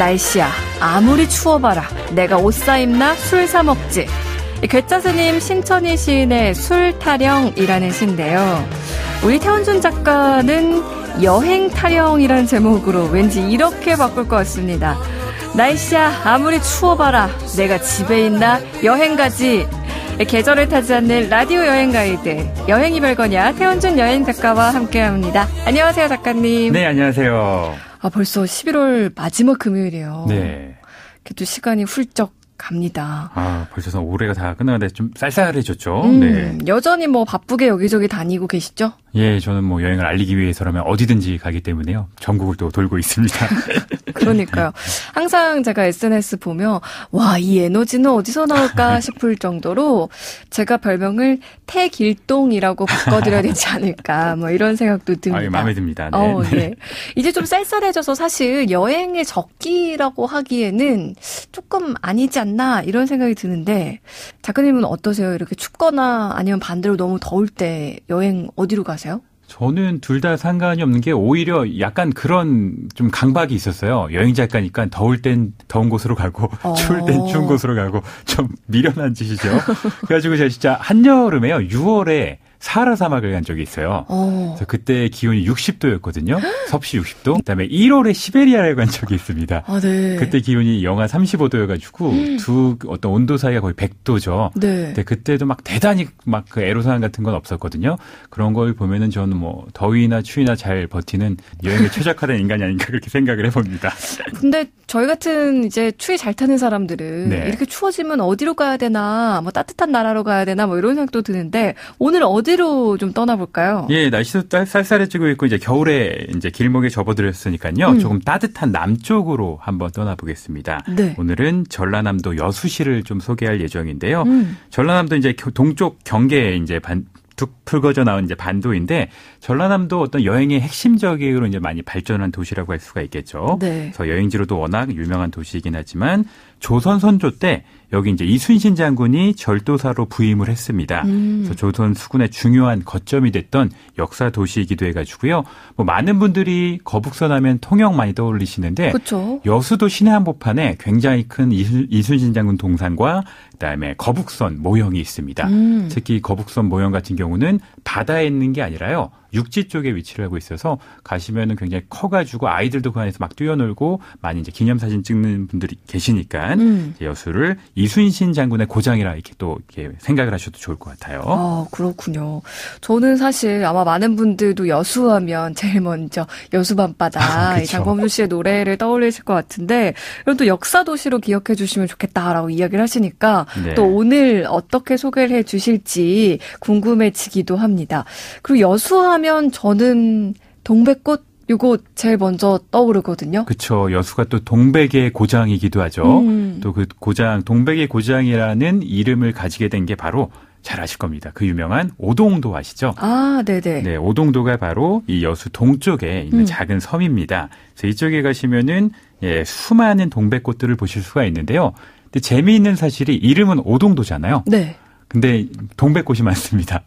날씨야 아무리 추워봐라 내가 옷 사입나 술 사 먹지. 괴짜스님 신천희 시인의 술 타령이라는 시인데요. 우리 태원준 작가는 여행 타령이라는 제목으로 왠지 이렇게 바꿀 것 같습니다. 날씨야 아무리 추워봐라 내가 집에 있나 여행 가지. 계절을 타지 않는 라디오 여행 가이드 여행이 별거냐 태원준 여행 작가와 함께합니다. 안녕하세요 작가님. 네, 안녕하세요. 벌써 11월 마지막 금요일이에요. 네. 이렇게 또 시간이 훌쩍 갑니다. 벌써 올해가 다 끝나는데 좀 쌀쌀해졌죠. 네. 여전히 뭐 바쁘게 여기저기 다니고 계시죠? 예, 저는 뭐 여행을 알리기 위해서라면 어디든지 가기 때문에요. 전국을 또 돌고 있습니다. 그러니까요. 항상 제가 SNS 보면 와, 이 에너지는 어디서 나올까 싶을 정도로 제가 별명을 태길동이라고 바꿔드려야 되지 않을까 뭐 이런 생각도 듭니다. 마음에 듭니다. 네. 네. 이제 좀 쌀쌀해져서 사실 여행의 적기라고 하기에는 조금 아니지 않나 이런 생각이 드는데 작가님은 어떠세요? 이렇게 춥거나 아니면 반대로 너무 더울 때 여행 어디로 가세요? 저는 둘 다 상관이 없는 게 오히려 약간 그런 좀 강박이 있었어요. 여행 작가니까 더울 땐 더운 곳으로 가고 추울 땐 추운 곳으로 가고 좀 미련한 짓이죠. 그래가지고 제가 진짜 한여름에요. 6월에 사하라 사막을 간 적이 있어요. 그래서 그때 기온이 60도였거든요. 섭씨 60도. 그다음에 1월에 시베리아를 간 적이 있습니다. 네. 그때 기온이 영하 35도여가지고 두 어떤 온도 사이가 거의 100도죠. 네. 근데 그때도 막 대단히 막 그 애로사항 같은 건 없었거든요. 그런 걸 보면은 저는 뭐 더위나 추위나 잘 버티는 여행에 최적화된 인간이 아닌가 그렇게 생각을 해봅니다. 근데 저희 같은 이제 추위 잘 타는 사람들은 네. 이렇게 추워지면 어디로 가야 되나, 뭐 따뜻한 나라로 가야 되나, 뭐 이런 생각도 드는데 오늘 어디로 좀 떠나볼까요? 예, 날씨도 쌀쌀해지고 있고 이제 겨울에 이제 길목에 접어들었으니까요. 조금 따뜻한 남쪽으로 한번 떠나보겠습니다. 네. 오늘은 전라남도 여수시를 좀 소개할 예정인데요. 전라남도 이제 동쪽 경계에 이제 툭 풀거져 나온 이제 반도인데 전라남도 어떤 여행의 핵심적으로 이제 많이 발전한 도시라고 할 수가 있겠죠. 네. 그래서 여행지로도 워낙 유명한 도시이긴 하지만 조선 선조 때 여기 이제 이순신 장군이 절도사로 부임을 했습니다. 그래서 조선 수군의 중요한 거점이 됐던 역사 도시이기도 해가지고요. 뭐 많은 분들이 거북선 하면 통영 많이 떠올리시는데 그렇죠. 여수도 시내 한복판에 굉장히 큰 이순신 장군 동상과 그다음에 거북선 모형이 있습니다. 특히 거북선 모형 같은 경우는 바다에 있는 게 아니라요. 육지 쪽에 위치를 하고 있어서 가시면은 굉장히 커가지고 아이들도 그 안에서 막 뛰어놀고 많이 이제 기념사진 찍는 분들이 계시니까 여수를 이순신 장군의 고장이라 이렇게 또 이렇게 생각을 하셔도 좋을 것 같아요. 그렇군요. 저는 사실 아마 많은 분들도 여수하면 제일 먼저 여수 밤바다 이 장범준 씨의 노래를 떠올리실 것 같은데 그럼 또 역사 도시로 기억해 주시면 좋겠다라고 이야기를 하시니까 네. 또 오늘 어떻게 소개를 해 주실지 궁금해지기도 합니다. 그리고 여수하면 저는 동백꽃 이거 제일 먼저 떠오르거든요. 그렇죠. 여수가 또 동백의 고장이기도 하죠. 또 그 고장, 동백의 고장이라는 이름을 가지게 된 게 바로 잘 아실 겁니다. 그 유명한 오동도 아시죠? 네네. 네, 오동도가 바로 이 여수 동쪽에 있는 작은 섬입니다. 그래서 이쪽에 가시면은 수많은 동백꽃들을 보실 수가 있는데요. 근데 재미있는 사실이 이름은 오동도잖아요. 네. 근데 동백꽃이 많습니다.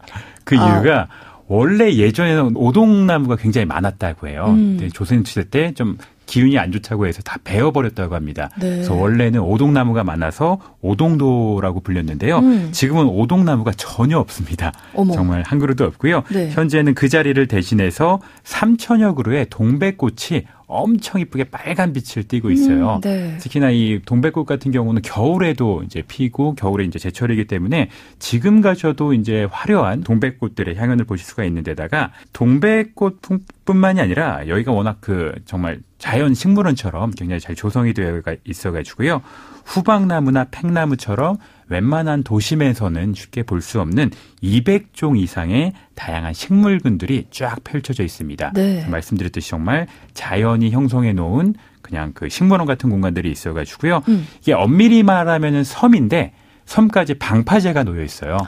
그 이유가 원래 예전에는 오동나무가 굉장히 많았다고 해요. 근데 조선시대 때 좀 기운이 안 좋다고 해서 다 베어버렸다고 합니다. 네. 그래서 원래는 오동나무가 많아서 오동도라고 불렸는데요. 지금은 오동나무가 전혀 없습니다. 어머. 정말 한 그루도 없고요. 네. 현재는 그 자리를 대신해서 3천여 그루의 동백꽃이 엄청 이쁘게 빨간 빛을 띠고 있어요. 네. 특히나 이 동백꽃 같은 경우는 겨울에도 이제 피고 겨울에 이제 제철이기 때문에 지금 가셔도 이제 화려한 동백꽃들의 향연을 보실 수가 있는 데다가 동백꽃뿐만이 아니라 여기가 워낙 그 정말 자연 식물원처럼 굉장히 잘 조성이 되어 있어가지고요. 후박나무나 팽나무처럼 웬만한 도심에서는 쉽게 볼 수 없는 200종 이상의 다양한 식물군들이 쫙 펼쳐져 있습니다. 네. 말씀드렸듯이 정말 자연이 형성해 놓은 그냥 그 식물원 같은 공간들이 있어가지고요. 이게 엄밀히 말하면은 섬인데 섬까지 방파제가 놓여 있어요.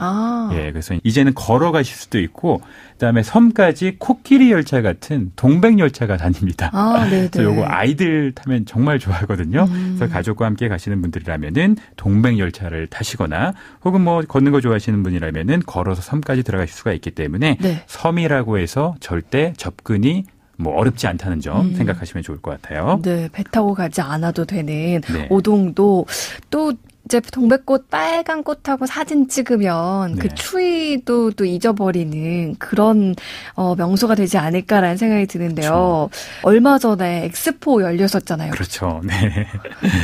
예, 그래서 이제는 걸어가실 수도 있고, 그다음에 섬까지 코끼리 열차 같은 동백 열차가 다닙니다. 네네. 그래서 요거 아이들 타면 정말 좋아하거든요. 그래서 가족과 함께 가시는 분들이라면은 동백 열차를 타시거나, 혹은 뭐 걷는 거 좋아하시는 분이라면은 걸어서 섬까지 들어가실 수가 있기 때문에 네. 섬이라고 해서 절대 접근이 뭐 어렵지 않다는 점 생각하시면 좋을 것 같아요. 네, 배 타고 가지 않아도 되는 네. 오동도 또 이제 동백꽃 빨간 꽃하고 사진 찍으면 네. 그 추위도 또 잊어버리는 그런 명소가 되지 않을까라는 생각이 드는데요. 그렇죠. 얼마 전에 엑스포 열렸었잖아요. 그렇죠. 네.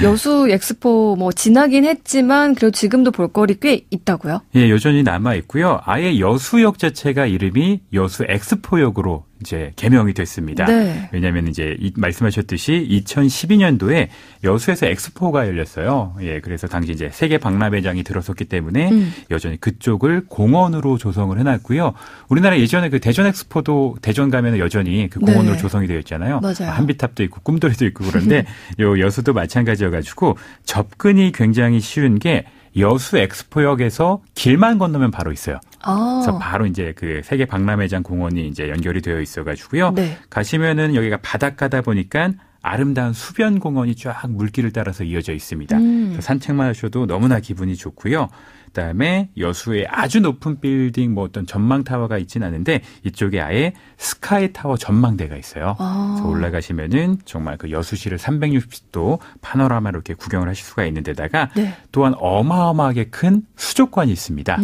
여수 엑스포 뭐 지나긴 했지만 그래도 지금도 볼거리 꽤 있다고요? 예, 여전히 남아 있고요. 아예 여수역 자체가 이름이 여수 엑스포역으로 이제 개명이 됐습니다. 네. 왜냐하면 이제 말씀하셨듯이 2012년도에 여수에서 엑스포가 열렸어요. 예, 그래서 당시 이제 세계 박람회장이 들어섰기 때문에 여전히 그쪽을 공원으로 조성을 해놨고요. 우리나라 예전에 그 대전 엑스포도 대전 가면은 여전히 그 공원으로 네. 조성이 되어 있잖아요. 맞아요. 한비탑도 있고 꿈돌이도 있고 그런데 요 여수도 마찬가지여가지고 접근이 굉장히 쉬운 게 여수 엑스포역에서 길만 건너면 바로 있어요. 그래서 바로 이제 그 세계 박람회장 공원이 이제 연결이 되어 있어가지고요. 네. 가시면은 여기가 바닷가다 보니까 아름다운 수변 공원이 쫙 물길을 따라서 이어져 있습니다. 그래서 산책만 하셔도 너무나 기분이 좋고요. 그다음에 여수에 아주 높은 빌딩 뭐 어떤 전망 타워가 있지는 않은데 이쪽에 아예 스카이 타워 전망대가 있어요. 그래서 올라가시면은 정말 그 여수시를 360도 파노라마로 이렇게 구경을 하실 수가 있는 데다가 네. 또한 어마어마하게 큰 수족관이 있습니다.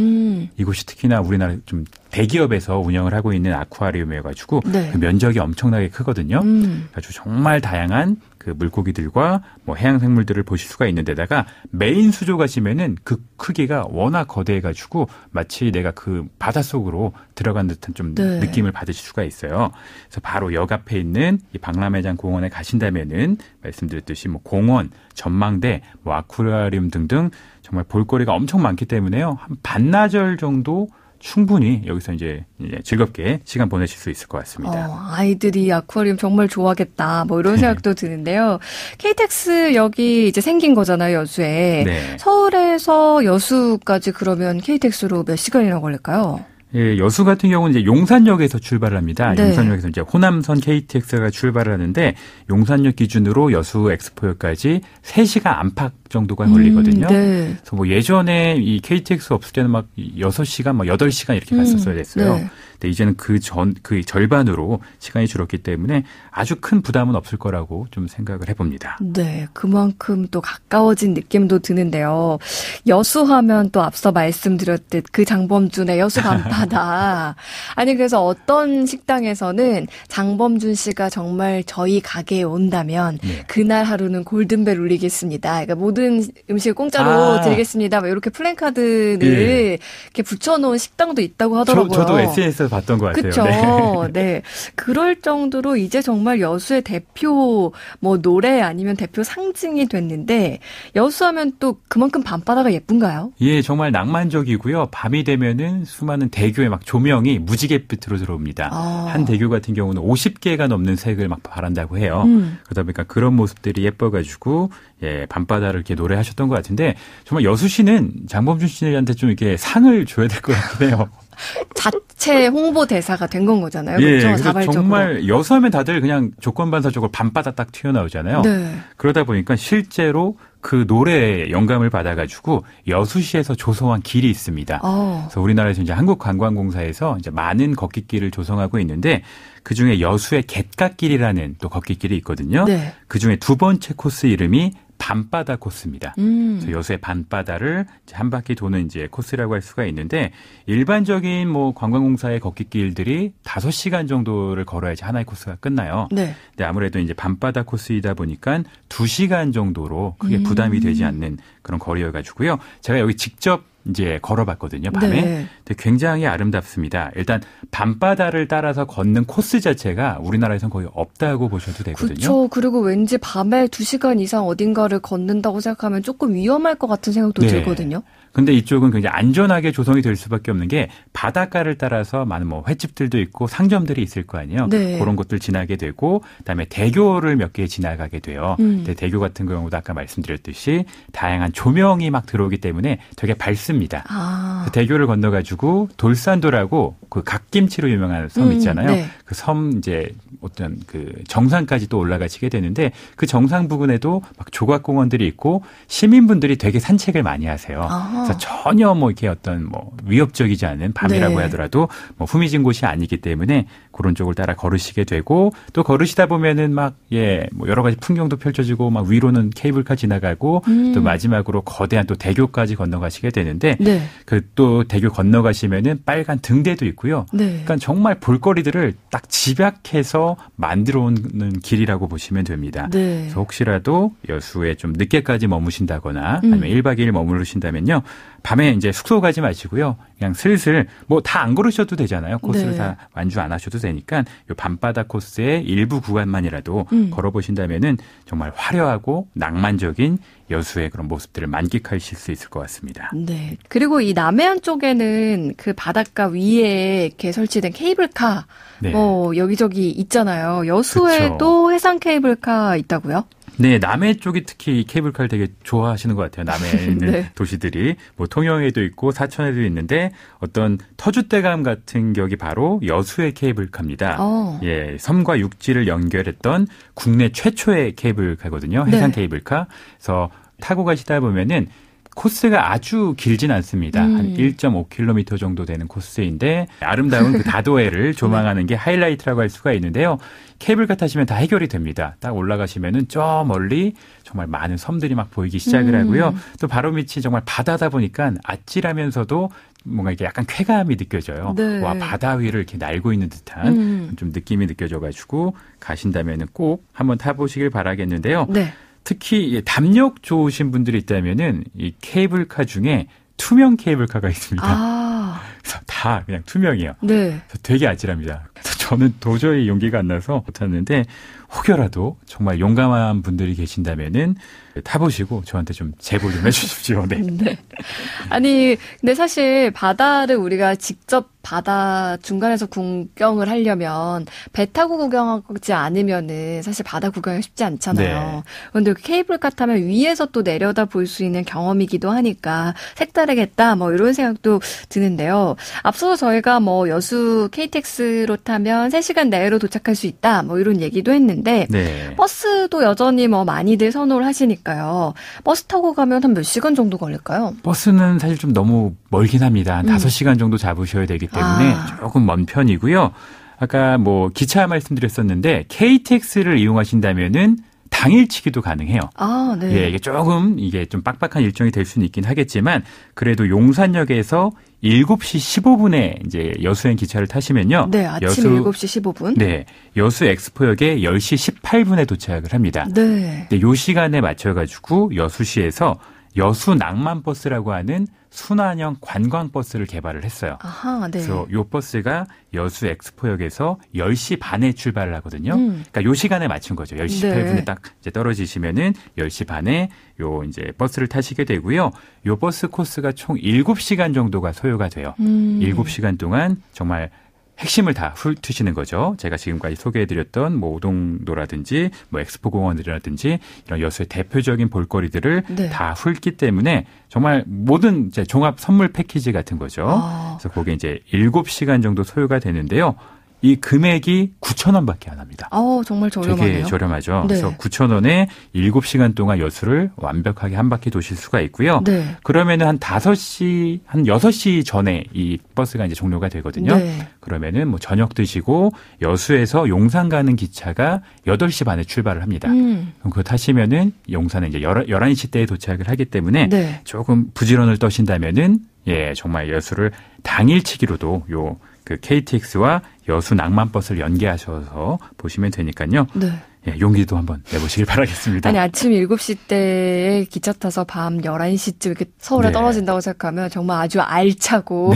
이곳이 특히나 우리나라 좀 대기업에서 운영을 하고 있는 아쿠아리움이어가지고 네. 그 면적이 엄청나게 크거든요. 아주 정말 다양한 그 물고기들과 뭐 해양 생물들을 보실 수가 있는 데다가 메인 수조 가시면은 그 크기가 워낙 거대해가지고 마치 내가 그 바닷속으로 들어간 듯한 좀 네. 느낌을 받으실 수가 있어요. 그래서 바로 역 앞에 있는 이 박람회장 공원에 가신다면은 말씀드렸듯이 뭐 공원, 전망대, 뭐 아쿠아리움 등등 정말 볼거리가 엄청 많기 때문에요. 한 반나절 정도 충분히 여기서 이제 즐겁게 시간 보내실 수 있을 것 같습니다. 아이들이 아쿠아리움 정말 좋아하겠다. 뭐 이런 생각도 드는데요. KTX역이 이제 생긴 거잖아요, 여수에. 네. 서울에서 여수까지 그러면 KTX로 몇 시간이나 걸릴까요? 예, 여수 같은 경우는 이제 용산역에서 출발을 합니다. 네. 용산역에서 이제 호남선 KTX가 출발을 하는데 용산역 기준으로 여수 엑스포역까지 3시간 안팎 정도가 걸리거든요. 네. 그래서 뭐 예전에 이 KTX 없을 때는 막 6시간, 막 8시간 이렇게 갔었어야 됐어요. 네. 근데 이제는 그 절반으로 시간이 줄었기 때문에 아주 큰 부담은 없을 거라고 좀 생각을 해봅니다. 네, 그만큼 또 가까워진 느낌도 드는데요. 여수하면 또 앞서 말씀드렸듯 그 장범준의 여수 밤바다. 아니 그래서 어떤 식당에서는 장범준 씨가 정말 저희 가게에 온다면 네. 그날 하루는 골든벨 울리겠습니다. 그러니까 모든 음식을 공짜로 드리겠습니다. 뭐 이렇게 플랜카드를 이렇게 붙여놓은 식당도 있다고 하더라고요. 저도 SNS에서 봤던 것 같아요. 그렇죠. 네. 네. 그럴 정도로 이제 정말 여수의 대표 뭐 노래 아니면 대표 상징이 됐는데 여수하면 또 그만큼 밤바다가 예쁜가요? 예, 정말 낭만적이고요. 밤이 되면은 수많은 대교에 막 조명이 무지갯빛으로 들어옵니다. 한 대교 같은 경우는 50개가 넘는 색을 막 바란다고 해요. 그러다 보니까 그런 모습들이 예뻐가지고 예, 밤바다를 이렇게 노래하셨던 것 같은데 정말 여수시는 장범준 씨한테 좀 이렇게 상을 줘야 될 것 같긴 해요. 자체 홍보 대사가 된 건 거잖아요. 예, 그렇죠? 자발적으로. 정말 여수하면 다들 그냥 조건반사적으로 밤바다 딱 튀어나오잖아요. 네. 그러다 보니까 실제로 그 노래에 영감을 받아가지고 여수시에서 조성한 길이 있습니다. 그래서 우리나라에서 이제 한국관광공사에서 이제 많은 걷기길을 조성하고 있는데 그 중에 여수의 갯갓길이라는 또 걷기길이 있거든요. 네. 그 중에 두 번째 코스 이름이 밤바다 코스입니다. 그래서 여수의 밤바다를 이제 한 바퀴 도는 이제 코스라고 할 수가 있는데 일반적인 뭐 관광공사의 걷기길들이 5시간 정도를 걸어야지 하나의 코스가 끝나요. 네. 근데 아무래도 이제 밤바다 코스이다 보니까 2시간 정도로 크게 부담이 되지 않는 그런 거리여가지고요. 제가 여기 직접 이제 걸어봤거든요, 밤에. 네. 근데 굉장히 아름답습니다. 일단 밤바다를 따라서 걷는 코스 자체가 우리나라에선 거의 없다고 보셔도 되거든요. 그렇죠. 그리고 왠지 밤에 2시간 이상 어딘가를 걷는다고 생각하면 조금 위험할 것 같은 생각도 네. 들거든요. 근데 이쪽은 굉장히 안전하게 조성이 될 수밖에 없는 게 바닷가를 따라서 많은 뭐 횟집들도 있고 상점들이 있을 거 아니에요. 네. 그런 곳들 지나게 되고 그다음에 대교를 몇 개 지나가게 돼요. 근데 대교 같은 경우도 아까 말씀드렸듯이 다양한 조명이 막 들어오기 때문에 되게 밝습니다. 그 대교를 건너가지고 돌산도라고 그 갓김치로 유명한 섬 있잖아요. 네. 그 섬 이제 어떤 그 정상까지 또 올라가시게 되는데 그 정상 부근에도 막 조각공원들이 있고 시민분들이 되게 산책을 많이 하세요. 그래서 전혀 뭐 이렇게 어떤 뭐 위협적이지 않은 밤이라고 네. 하더라도 뭐 후미진 곳이 아니기 때문에 그런 쪽을 따라 걸으시게 되고 또 걸으시다 보면은 막 뭐 여러 가지 풍경도 펼쳐지고 막 위로는 케이블카 지나가고 또 마지막으로 거대한 또 대교까지 건너가시게 되는데 네. 그 또 대교 건너가시면은 빨간 등대도 있고요. 네. 그러니까 정말 볼거리들을 딱 집약해서 만들어 오는 길이라고 보시면 됩니다. 네. 그래서 혹시라도 여수에 좀 늦게까지 머무신다거나 아니면 1박 2일 머무르신다면요. 밤에 이제 숙소 가지 마시고요. 그냥 슬슬 뭐 다 안 걸으셔도 되잖아요. 코스를 네. 다 완주 안 하셔도 되니까 요 밤바다 코스의 일부 구간만이라도 걸어보신다면은 정말 화려하고 낭만적인 여수의 그런 모습들을 만끽하실 수 있을 것 같습니다. 네. 그리고 이 남해안 쪽에는 그 바닷가 위에 이렇게 설치된 케이블카 네. 여기저기 있잖아요. 여수에도 그쵸. 해상 케이블카 있다고요? 네, 남해 쪽이 특히 케이블카를 되게 좋아하시는 것 같아요. 남해에 있는 네. 도시들이 뭐 통영에도 있고 사천에도 있는데 어떤 터줏대감 같은 격이 바로 여수의 케이블카입니다. 예, 섬과 육지를 연결했던 국내 최초의 케이블카거든요. 해상 네. 케이블카. 그래서 타고 가시다 보면은 코스가 아주 길진 않습니다. 한 1.5km 정도 되는 코스인데 아름다운 그 다도해를 조망하는 게 하이라이트라고 할 수가 있는데요. 케이블카 타시면 다 해결이 됩니다. 딱 올라가시면은 저 멀리 정말 많은 섬들이 막 보이기 시작을 하고요. 또 바로 밑이 정말 바다다 보니까 아찔하면서도 뭔가 이렇게 약간 쾌감이 느껴져요. 네. 와, 바다 위를 이렇게 날고 있는 듯한 좀 느낌이 느껴져가지고 가신다면은 꼭 한번 타보시길 바라겠는데요. 네. 특히 담력 좋으신 분들이 있다면은 이 케이블카 중에 투명 케이블카가 있습니다. 그래서 다 그냥 투명이에요. 네. 그래서 되게 아찔합니다. 그래서 저는 도저히 용기가 안 나서 못 탔는데 혹여라도 정말 용감한 분들이 계신다면은 타보시고 저한테 좀 제보 좀 해주십시오. 네. 네. 아니, 근데 사실 바다를 우리가 직접 바다 중간에서 구경을 하려면 배 타고 구경하지 않으면은 사실 바다 구경이 쉽지 않잖아요. 네. 그런데 케이블카 타면 위에서 또 내려다 볼 수 있는 경험이기도 하니까 색다르겠다 뭐 이런 생각도 드는데요. 앞서서 저희가 뭐 여수 KTX로 타면 3시간 내로 도착할 수 있다 뭐 이런 얘기도 했는데 네. 버스도 여전히 뭐 많이들 선호를 하시니까요. 버스 타고 가면 한 몇 시간 정도 걸릴까요? 버스는 사실 좀 너무 멀긴 합니다. 한 5시간 정도 잡으셔야 되기 때문에 조금 먼 편이고요. 아까 뭐 기차 말씀드렸었는데 KTX를 이용하신다면은 당일치기도 가능해요. 네. 예, 이게 좀 빡빡한 일정이 될 수는 있긴 하겠지만 그래도 용산역에서 7시 15분에 이제 여수행 기차를 타시면요. 네, 아침 7시 15분. 네, 여수 엑스포역에 10시 18분에 도착을 합니다. 네. 네, 요 시간에 맞춰가지고 여수시에서 여수 낭만버스라고 하는 순환형 관광버스를 개발을 했어요. 아하, 네. 그래서 요 버스가 여수 엑스포역에서 10시 반에 출발을 하거든요. 그러니까 요 시간에 맞춘 거죠. 10시 네. 18분에 딱 이제 떨어지시면은 10시 반에 요 이제 버스를 타시게 되고요. 요 버스 코스가 총 7시간 정도가 소요가 돼요. 7시간 동안 정말 핵심을 다 훑으시는 거죠. 제가 지금까지 소개해드렸던 뭐 오동도라든지 뭐 엑스포공원이라든지 이런 여수의 대표적인 볼거리들을 네. 다 훑기 때문에 정말 모든 이제 종합 선물 패키지 같은 거죠. 그래서 그게 이제 7시간 정도 소요가 되는데요. 이 금액이 9,000원밖에 안 합니다. 정말 저렴하네요. 되게 저렴하죠. 네. 그래서 9,000원에 7시간 동안 여수를 완벽하게 한 바퀴 도실 수가 있고요. 네. 그러면은 한 6시 전에 이 버스가 이제 종료가 되거든요. 네. 그러면은 뭐 저녁 드시고 여수에서 용산 가는 기차가 8시 반에 출발을 합니다. 그럼 그거 타시면은 용산은 이제 11시 때에 도착을 하기 때문에 네. 조금 부지런을 떠신다면은 정말 여수를 당일치기로도 그 KTX와 여수 낭만버스를 연계하셔서 보시면 되니까요. 네. 용기도 한번 내보시길 바라겠습니다. 아니, 아침 7시 때에 기차 타서 밤 11시쯤 이렇게 서울에 네. 떨어진다고 생각하면 정말 아주 알차고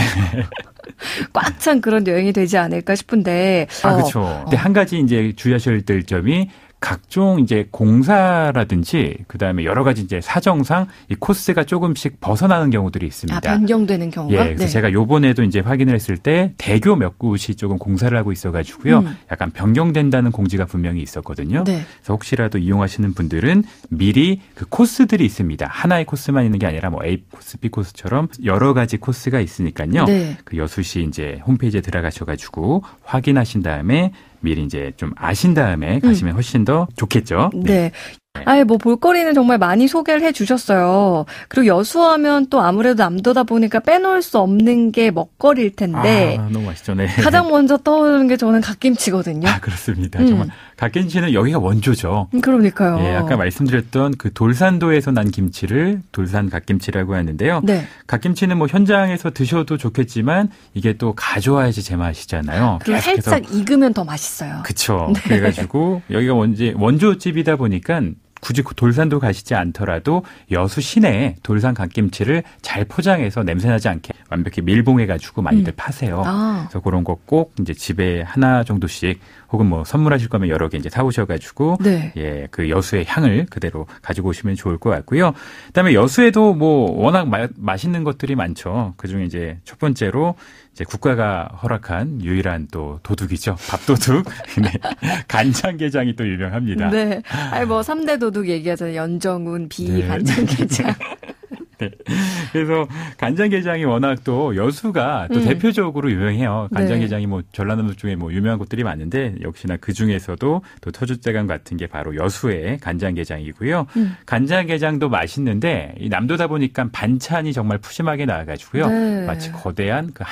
꽉 찬 그런 여행이 되지 않을까 싶은데. 그렇죠. 근데 한 가지 이제 주의하셔야 될 점이 각종 이제 공사라든지 그다음에 여러 가지 이제 사정상 이 코스가 조금씩 벗어나는 경우들이 있습니다. 변경되는 경우가? 예, 그래서 제가 요번에도 이제 확인을 했을 때 대교 몇 곳이 조금 공사를 하고 있어가지고요. 약간 변경된다는 공지가 분명히 있었거든요. 네. 그래서 혹시라도 이용하시는 분들은 미리 그 코스들이 있습니다. 하나의 코스만 있는 게 아니라 뭐 A 코스, B 코스처럼 여러 가지 코스가 있으니까요. 네. 그 여수시 이제 홈페이지에 들어가셔가지고 확인하신 다음에 미리 이제 좀 아신 다음에 가시면 훨씬 더 좋겠죠. 네. 뭐 볼거리는 정말 많이 소개를 해주셨어요. 그리고 여수하면 또 아무래도 남도다 보니까 빼놓을 수 없는 게 먹거리일 텐데. 너무 맛있죠. 네. 가장 먼저 떠오르는 게 저는 갓김치거든요. 그렇습니다. 정말 갓김치는 여기가 원조죠. 그러니까요. 예, 아까 말씀드렸던 그 돌산도에서 난 김치를 돌산 갓김치라고 하는데요. 네. 갓김치는 뭐 현장에서 드셔도 좋겠지만 이게 또 가져와야지 제맛이잖아요. 그리고 살짝 익으면 더 맛있어요. 그렇죠. 네. 그래가지고 여기가 원조집이다 보니까 굳이 돌산도 가시지 않더라도 여수 시내에 돌산 갓김치를 잘 포장해서 냄새나지 않게 완벽히 밀봉해가지고 많이들 파세요. 그래서 그런 거 꼭 이제 집에 하나 정도씩 혹은 뭐 선물하실 거면 여러 개 이제 사오셔가지고 네. 예, 그 여수의 향을 그대로 가지고 오시면 좋을 것 같고요. 그다음에 여수에도 뭐 워낙 맛있는 것들이 많죠. 그중에 이제 첫 번째로 이제 국가가 허락한 유일한 또 도둑이죠. 밥도둑. 네. 간장게장이 또 유명합니다. 네. 뭐 3대 도둑 얘기하잖아요. 연정훈, 비, 간장게장. 네. 그래서 간장게장이 워낙 또 여수가 또 대표적으로 유명해요. 간장게장이 뭐 전라남도 쪽에 뭐 유명한 곳들이 많은데 역시나 그 중에서도 또 터줏대감 같은 게 바로 여수의 간장게장이고요. 간장게장도 맛있는데 이 남도다 보니까 반찬이 정말 푸짐하게 나와가지고요. 네. 마치 거대한 그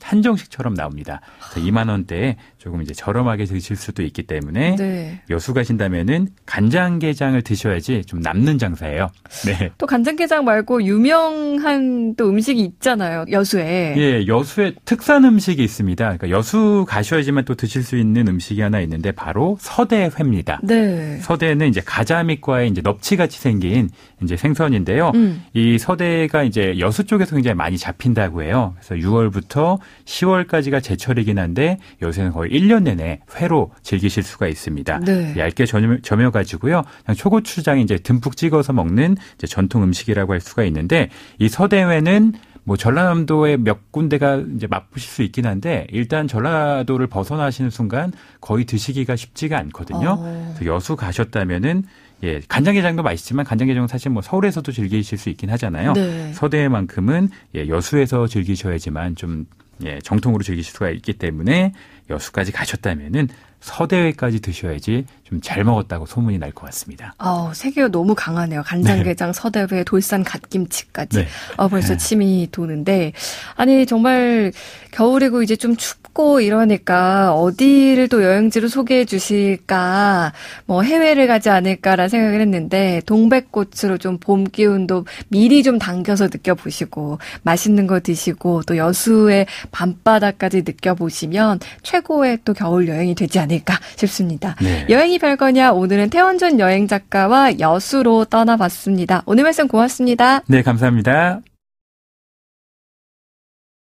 한정식처럼 나옵니다. 그래서 2만 원대에 조금 이제 저렴하게 드실 수도 있기 때문에 네. 여수 가신다면은 간장게장을 드셔야지 좀 남는 장사예요. 네. 또 간장게장 말고 유명한 또 음식이 있잖아요. 여수에. 예, 여수에 특산 음식이 있습니다. 그러니까 여수 가셔야지만 또 드실 수 있는 음식이 하나 있는데 바로 서대회입니다. 네. 서대는 이제 가자미과의 이제 넙치같이 생긴 이제 생선인데요. 이 서대가 이제 여수 쪽에서 굉장히 많이 잡힌다고 해요. 그래서 6월부터 10월까지가 제철이긴 한데 요새는 거의 1년 내내 회로 즐기실 수가 있습니다. 네. 얇게 점여가지고요. 그냥 초고추장에 이제 듬뿍 찍어서 먹는 이제 전통 음식이라고 할 수가 있는데 이 서대회는 뭐 전라남도에 몇 군데가 이제 맛보실 수 있긴 한데 일단 전라도를 벗어나시는 순간 거의 드시기가 쉽지가 않거든요. 그래서 여수 가셨다면은 예, 간장게장도 맛있지만 간장게장은 사실 뭐 서울에서도 즐기실 수 있긴 하잖아요. 네. 서대회만큼은 예, 여수에서 즐기셔야지만 좀 예, 정통으로 즐기실 수가 있기 때문에 여수까지 가셨다면은 서대회까지 드셔야지 좀 잘 먹었다고 소문이 날 것 같습니다. 세계가 너무 강하네요. 간장게장, 네. 서대회, 돌산 갓김치까지. 네. 벌써 침이 도는데. 아니, 정말 겨울이고 이제 좀 춥고 이러니까 어디를 또 여행지로 소개해 주실까, 뭐 해외를 가지 않을까라는 생각을 했는데 동백꽃으로 좀 봄 기운도 미리 좀 당겨서 느껴보시고 맛있는 거 드시고 또 여수의 밤바다까지 느껴보시면 최고의 또 겨울 여행이 되지 않을까 싶습니다. 네. 여행이 별거냐 오늘은 태원준 여행작가와 여수로 떠나봤습니다. 오늘 말씀 고맙습니다. 네, 감사합니다.